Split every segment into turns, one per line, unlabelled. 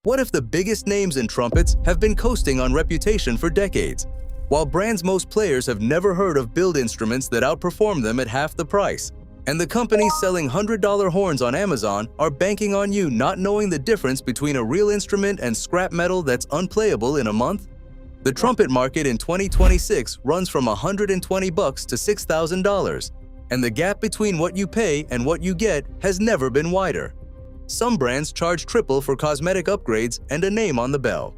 What if the biggest names in trumpets have been coasting on reputation for decades, while brands most players have never heard of build instruments that outperform them at half the price? And the companies selling $100 horns on Amazon are banking on you not knowing the difference between a real instrument and scrap metal that's unplayable in a month? The trumpet market in 2026 runs from $120 to $6,000, and the gap between what you pay and what you get has never been wider. Some brands charge triple for cosmetic upgrades and a name on the bell.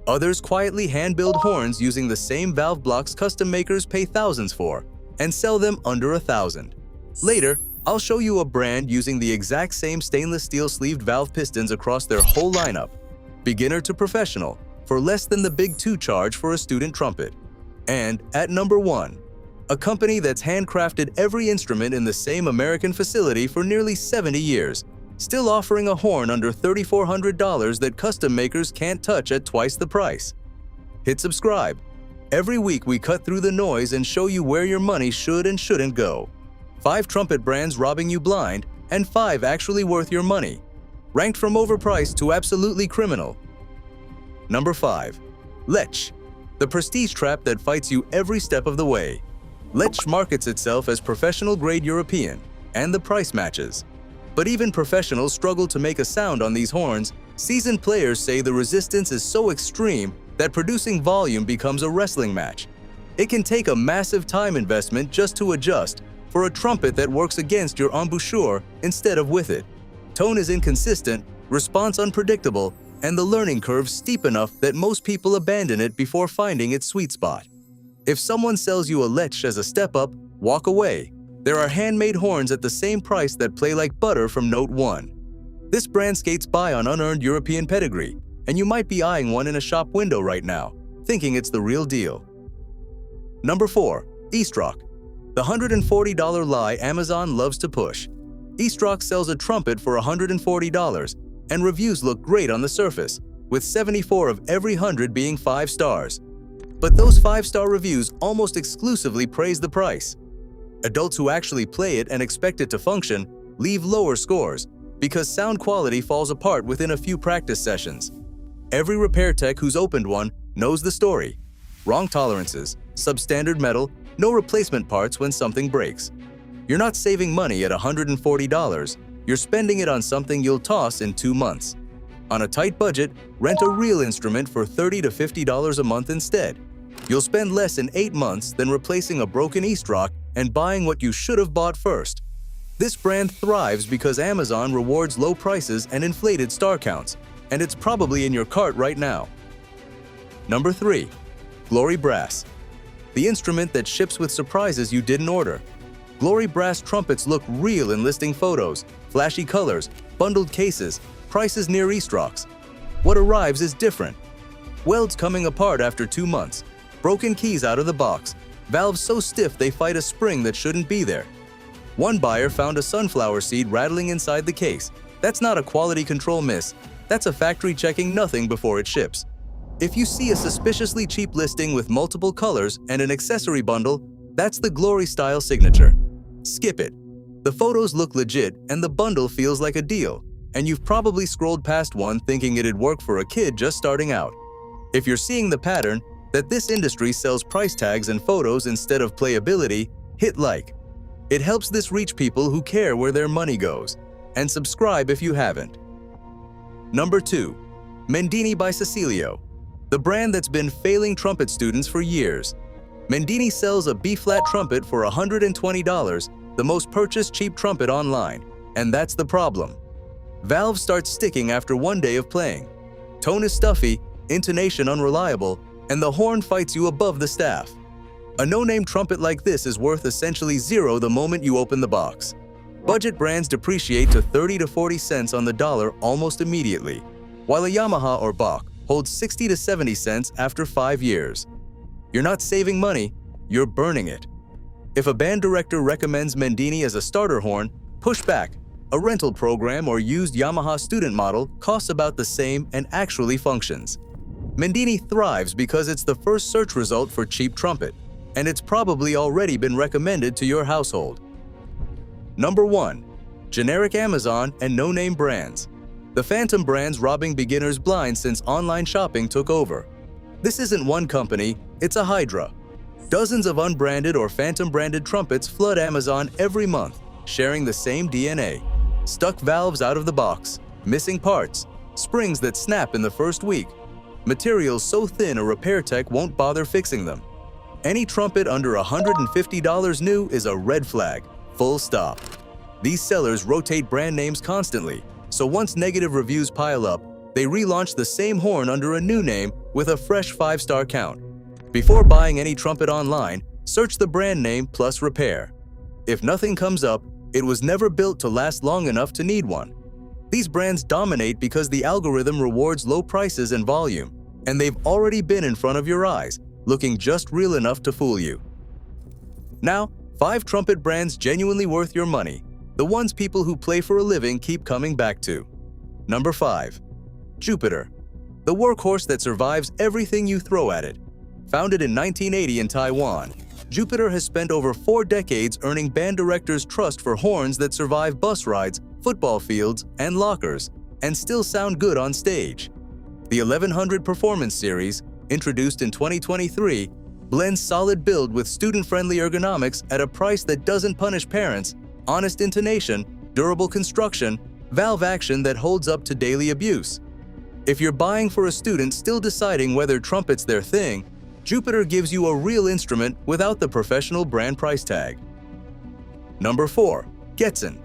Others quietly hand-build horns using the same valve blocks custom makers pay thousands for and sell them under $1,000. Later, I'll show you a brand using the exact same stainless steel sleeved valve pistons across their whole lineup, beginner to professional, for less than the big two charge for a student trumpet. And at number 1, a company that's handcrafted every instrument in the same American facility for nearly 70 years, still offering a horn under $3,400 that custom makers can't touch at twice the price. Hit subscribe. Every week we cut through the noise and show you where your money should and shouldn't go. 5 trumpet brands robbing you blind, and 5 actually worth your money. Ranked from overpriced to absolutely criminal. Number 5. Lech, the prestige trap that fights you every step of the way. Lech markets itself as professional-grade European, and the price matches. But even professionals struggle to make a sound on these horns. Seasoned players say the resistance is so extreme that producing volume becomes a wrestling match. It can take a massive time investment just to adjust for a trumpet that works against your embouchure instead of with it. Tone is inconsistent, response unpredictable, and the learning curve steep enough that most people abandon it before finding its sweet spot. If someone sells you a Lech as a step up, walk away. There are handmade horns at the same price that play like butter from Note 1. This brand skates by on unearned European pedigree, and you might be eyeing one in a shop window right now, thinking it's the real deal. Number 4. Eastrock, the $140 lie Amazon loves to push. Eastrock sells a trumpet for $140, and reviews look great on the surface, with 74 of every 100 being 5 stars. But those 5-star reviews almost exclusively praise the price. Adults who actually play it and expect it to function leave lower scores because sound quality falls apart within a few practice sessions. Every repair tech who's opened one knows the story. Wrong tolerances, substandard metal, no replacement parts when something breaks. You're not saving money at $140, you're spending it on something you'll toss in 2 months. On a tight budget, rent a real instrument for $30 to $50 a month instead. You'll spend less in 8 months than replacing a broken Eastrock and buying what you should have bought first. This brand thrives because Amazon rewards low prices and inflated star counts, and it's probably in your cart right now. Number 3. Glory Brass, the instrument that ships with surprises you didn't order. Glory Brass trumpets look real in listing photos, flashy colors, bundled cases, prices near Eastrocks. What arrives is different. Welds coming apart after 2 months, broken keys out of the box, valves so stiff they fight a spring that shouldn't be there. One buyer found a sunflower seed rattling inside the case. That's not a quality control miss, that's a factory checking nothing before it ships. If you see a suspiciously cheap listing with multiple colors and an accessory bundle, that's the Glory style signature. Skip it. The photos look legit and the bundle feels like a deal, and you've probably scrolled past one thinking it'd work for a kid just starting out. If you're seeing the pattern, that this industry sells price tags and photos instead of playability, hit like. It helps this reach people who care where their money goes. And subscribe if you haven't. Number 2. Mendini by Cecilio, the brand that's been failing trumpet students for years. Mendini sells a B-flat trumpet for $120, the most purchased cheap trumpet online, and that's the problem. Valves start sticking after 1 day of playing. Tone is stuffy, intonation unreliable, and the horn fights you above the staff. A no-name trumpet like this is worth essentially zero the moment you open the box. Budget brands depreciate to 30 to 40 cents on the dollar almost immediately, while a Yamaha or Bach holds 60 to 70 cents after 5 years. You're not saving money, you're burning it. If a band director recommends Mendini as a starter horn, push back. A rental program or used Yamaha student model costs about the same and actually functions. Mendini thrives because it's the first search result for cheap trumpet, and it's probably already been recommended to your household. Number 1. Generic Amazon and no-name brands. The phantom brands robbing beginners blind since online shopping took over. This isn't one company, it's a hydra. Dozens of unbranded or phantom-branded trumpets flood Amazon every month, sharing the same DNA. Stuck valves out of the box, missing parts, springs that snap in the first week, materials so thin a repair tech won't bother fixing them. Any trumpet under $150 new is a red flag, full stop. These sellers rotate brand names constantly, so once negative reviews pile up, they relaunch the same horn under a new name with a fresh 5-star count. Before buying any trumpet online, search the brand name plus repair. If nothing comes up, it was never built to last long enough to need one. These brands dominate because the algorithm rewards low prices and volume, and they've already been in front of your eyes, looking just real enough to fool you. Now, 5 trumpet brands genuinely worth your money, the ones people who play for a living keep coming back to. Number 5. Jupiter, the workhorse that survives everything you throw at it. Founded in 1980 in Taiwan, Jupiter has spent over 4 decades earning band directors' trust for horns that survive bus rides, football fields, and lockers, and still sound good on stage. The 1100 Performance Series, introduced in 2023, blends solid build with student-friendly ergonomics at a price that doesn't punish parents, honest intonation, durable construction, valve action that holds up to daily abuse. If you're buying for a student still deciding whether trumpet's their thing, Jupiter gives you a real instrument without the professional brand price tag. Number 4. Getzen,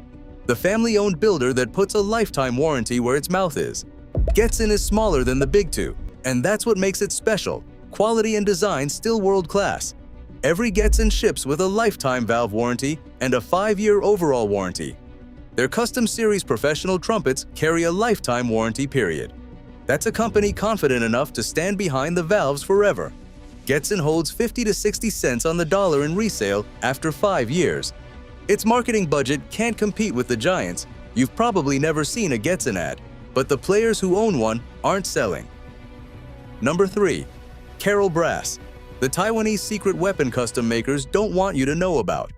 the family-owned builder that puts a lifetime warranty where its mouth is. Getzen is smaller than the big two, and that's what makes it special. Quality and design still world-class. Every Getzen ships with a lifetime valve warranty and a 5-year overall warranty. Their custom series professional trumpets carry a lifetime warranty period. That's a company confident enough to stand behind the valves forever. Getzen holds 50 to 60 cents on the dollar in resale after 5 years. Its marketing budget can't compete with the giants. You've probably never seen a Getzen ad, but the players who own one aren't selling. Number 3. Carol Brass, the Taiwanese secret weapon custom makers don't want you to know about.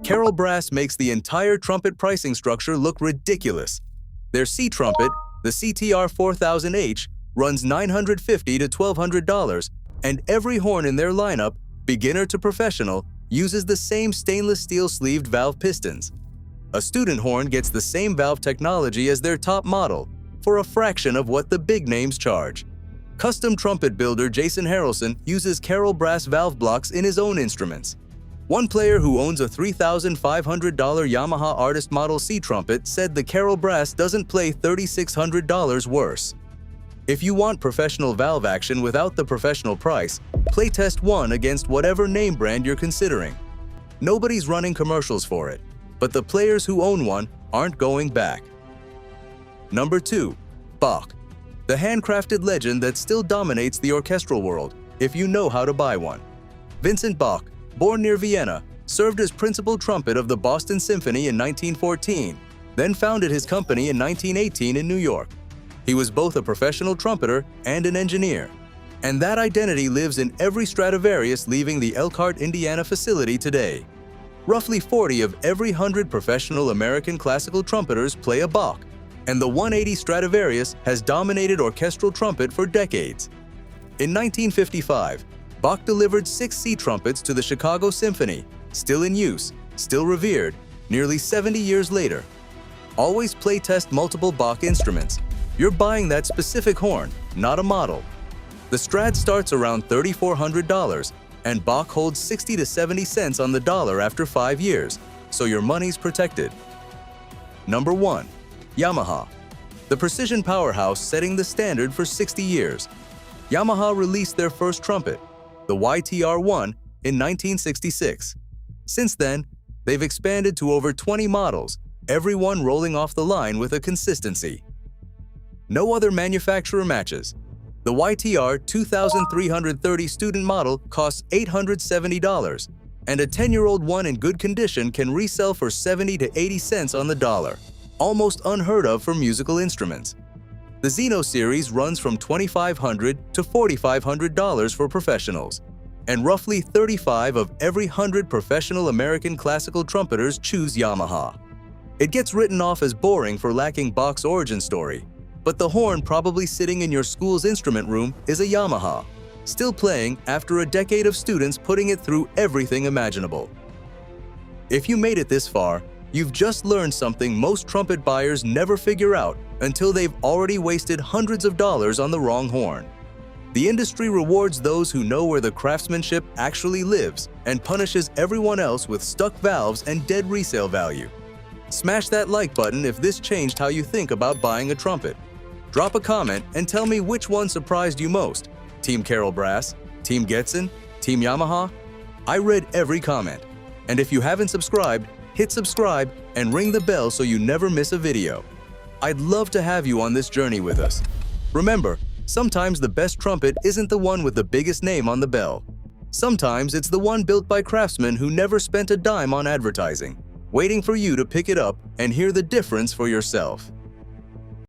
Carol Brass makes the entire trumpet pricing structure look ridiculous. Their C trumpet, the CTR 4000H, runs $950 to $1,200, and every horn in their lineup, beginner to professional, uses the same stainless steel sleeved valve pistons. A student horn gets the same valve technology as their top model, for a fraction of what the big names charge. Custom trumpet builder Jason Harrelson uses Carol Brass valve blocks in his own instruments. One player who owns a $3,500 Yamaha Artist Model C trumpet said the Carol Brass doesn't play $3,600 worse. If you want professional valve action without the professional price, playtest one against whatever name brand you're considering. Nobody's running commercials for it, but the players who own one aren't going back. Number 2. Bach, the handcrafted legend that still dominates the orchestral world, if you know how to buy one. Vincent Bach, born near Vienna, served as principal trumpet of the Boston Symphony in 1914, then founded his company in 1918 in New York. He was both a professional trumpeter and an engineer, and that identity lives in every Stradivarius leaving the Elkhart, Indiana facility today. Roughly 40 of every 100 professional American classical trumpeters play a Bach, and the 180 Stradivarius has dominated orchestral trumpet for decades. In 1955, Bach delivered 6 C trumpets to the Chicago Symphony, still in use, still revered, nearly 70 years later. Always playtest multiple Bach instruments. You're buying that specific horn, not a model. The Strad starts around $3,400, and Bach holds 60 to 70 cents on the dollar after 5 years, so your money's protected. Number 1. Yamaha, the precision powerhouse setting the standard for 60 years. Yamaha released their first trumpet, the YTR-1, in 1966. Since then, they've expanded to over 20 models, every one rolling off the line with a consistency no other manufacturer matches. The YTR 2330 student model costs $870, and a 10-year-old one in good condition can resell for 70 to 80 cents on the dollar, almost unheard of for musical instruments. The Zeno series runs from $2,500 to $4,500 for professionals, and roughly 35 of every 100 professional American classical trumpeters choose Yamaha. It gets written off as boring for lacking Bach's origin story, But the horn probably sitting in your school's instrument room is a Yamaha, still playing after a decade of students putting it through everything imaginable. If you made it this far, you've just learned something most trumpet buyers never figure out until they've already wasted hundreds of dollars on the wrong horn. The industry rewards those who know where the craftsmanship actually lives and punishes everyone else with stuck valves and dead resale value. Smash that like button if this changed how you think about buying a trumpet. Drop a comment and tell me which one surprised you most. Team Carol Brass, Team Getson, Team Yamaha? I read every comment. And if you haven't subscribed, hit subscribe and ring the bell so you never miss a video. I'd love to have you on this journey with us. Remember, sometimes the best trumpet isn't the one with the biggest name on the bell. Sometimes it's the one built by craftsmen who never spent a dime on advertising, waiting for you to pick it up and hear the difference for yourself.